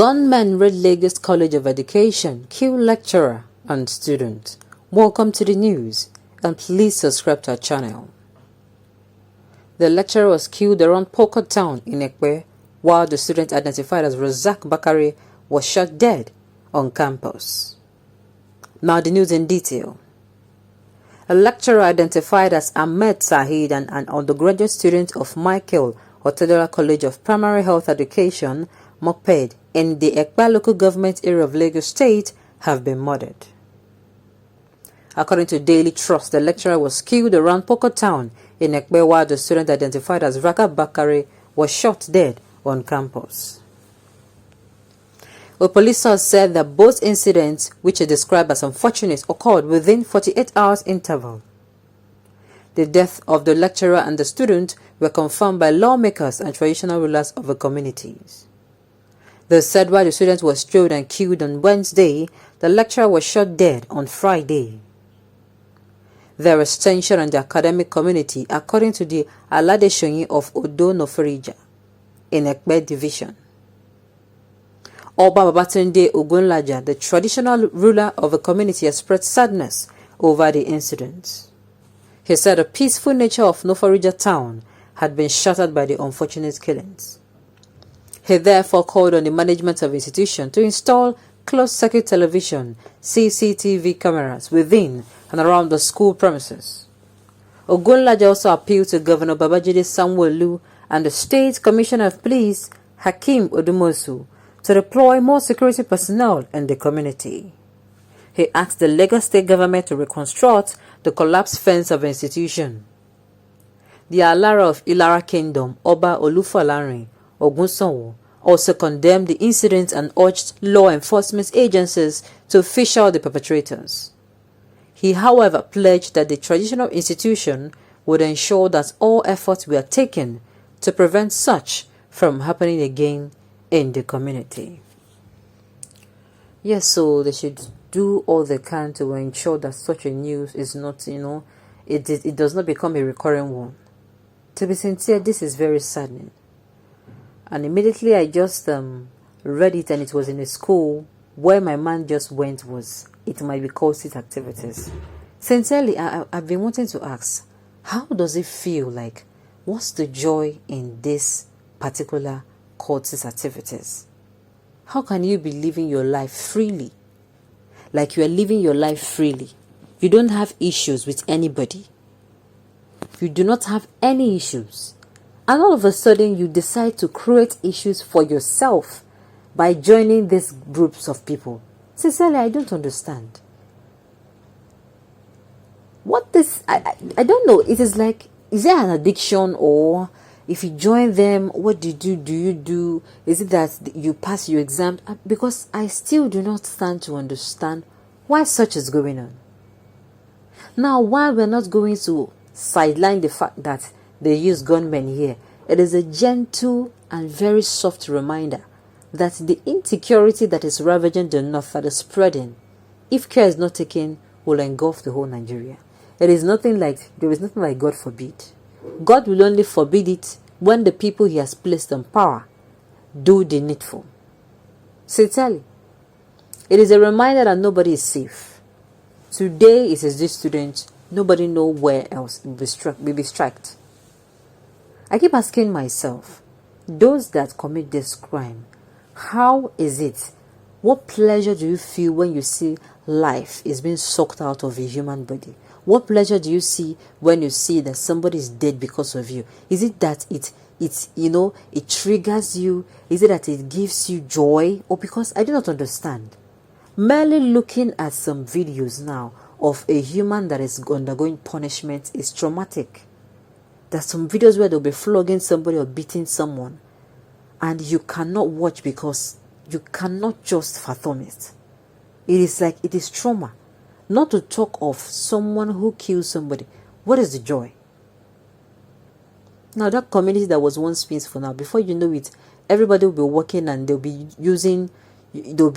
Gunmen raid Lagos College of Education, kill lecturer and student. Welcome to the news, and please subscribe to our channel. The lecturer was killed around Poco Town in Ekpe, while the student identified as Razak Bakari was shot dead on campus. Now the news in detail. A lecturer identified as Ahmed Sahid and an undergraduate student of Michael Otedora College of Primary Health Education, Moped, in the Ekpa local government area of Lagos State have been murdered. According to Daily Trust, the lecturer was killed around Poco Town in Ekpe, while the student identified as Razak Bakari was shot dead on campus. A police source said that both incidents, which are described as unfortunate, occurred within 48 hours interval. The death of the lecturer and the student were confirmed by lawmakers and traditional rulers of the communities. They said while the student was killed and killed on Wednesday, the lecturer was shot dead on Friday. There is tension in the academic community, according to the Aladeshonyi of Odo Noferija in Ekpe Division. Oba Babatunde Ogunlaja, the traditional ruler of the community, expressed sadness over the incident. He said the peaceful nature of Noferija town had been shattered by the unfortunate killings. He therefore called on the management of the institution to install closed-circuit television (CCTV) cameras within and around the school premises. Ogunlaja also appealed to Governor Babajide Sanwo-Olu and the State Commissioner of Police, Hakeem Odumosu, to deploy more security personnel in the community. He asked the Lagos State government to reconstruct the collapsed fence of the institution. The Alara of Ilara Kingdom, Oba Olufalarin Ogunsanwo, also condemned the incident and urged law enforcement agencies to fish out the perpetrators. He, however, pledged that the traditional institution would ensure that all efforts were taken to prevent such from happening again in the community. Yes, so they should do all they can to ensure that such a news is not, it does not become a recurring one. To be sincere, this is very saddening. And immediately I just read it, and it was in a school where my man just went. It might be called street activities. Sincerely, I've been wanting to ask, how does it feel like? What's the joy in this particular cultist activities? How can you be living your life freely? Like you are living your life freely. You don't have issues with anybody. You do not have any issues. And all of a sudden you decide to create issues for yourself by joining these groups of people. Sincerely, I don't understand. I don't know. It is like, is there an addiction, or if you join them, what do you do? Is it that you pass your exam? Because I still do not stand to understand why such is going on. Now, while we're not going to sideline the fact that they use gunmen here, it is a gentle and very soft reminder that the insecurity that is ravaging the north, that is spreading, if care is not taken, will engulf the whole Nigeria. There is nothing like God forbid. God will only forbid it when the people he has placed in power do the needful. Sincerely, it is a reminder that nobody is safe. Today it is this student, nobody know where else will be struck. I keep asking myself, those that commit this crime, how is it? What pleasure do you feel when you see life is being sucked out of a human body? What pleasure do you see when you see that somebody is dead because of you? Is it that it triggers you? Is it that it gives you joy? Or because I do not understand. Merely looking at some videos now of a human that is undergoing punishment is traumatic. There's some videos where they'll be flogging somebody or beating someone, and you cannot watch because you cannot just fathom it. It is like, it is trauma. Not to talk of someone who kills somebody. What is the joy? Now that community that was once peaceful, now before you know it, everybody will be working and they'll be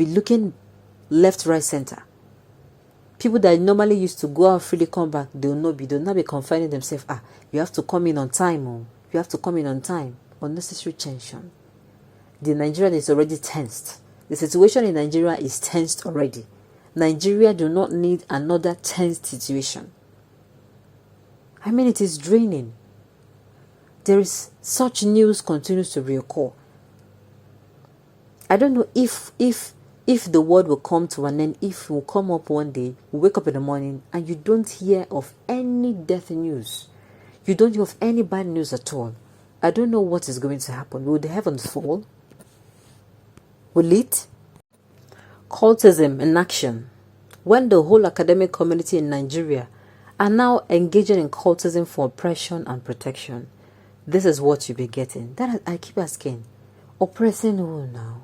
looking left, right, center. People that normally used to go out freely come back, they'll not be confining themselves. You have to come in on time, or you have to come in on time. Unnecessary tension. The Nigerian is already tensed. The situation in Nigeria is tensed already. Nigeria do not need another tensed situation. I mean, it is draining. There is such news continues to reoccur. I don't know if the world will come to an end, if it will come up one day, we wake up in the morning and you don't hear of any death news. You don't hear of any bad news at all. I don't know what is going to happen. Will the heavens fall? Will it? Cultism in action. When the whole academic community in Nigeria are now engaging in cultism for oppression and protection, this is what you'll be getting. That I keep asking, oppressing who now?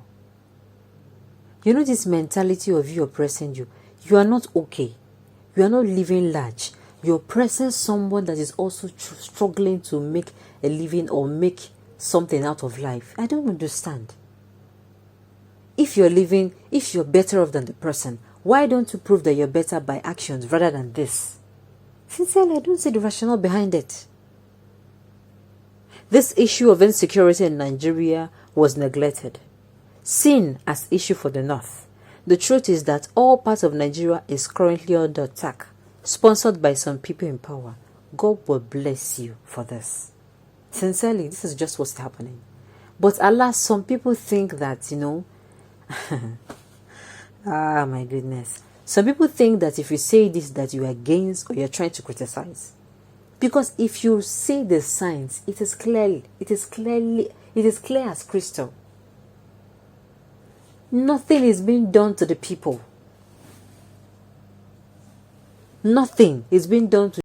You know this mentality of you oppressing you. You are not okay. You are not living large. You're oppressing someone that is also struggling to make a living or make something out of life. I don't understand. If you're better off than the person, why don't you prove that you're better by actions rather than this? Sincerely, I don't see the rationale behind it. This issue of insecurity in Nigeria was neglected, seen as issue for the North. The truth is that all parts of Nigeria is currently under attack, sponsored by some people in power. God will bless you for this. Sincerely, this is just what's happening. But alas, some people think that, ah, my goodness. Some people think that if you say this, that you are against or you're trying to criticize. Because if you see the signs, it is clear as crystal. Nothing is being done to the people. Nothing is being done to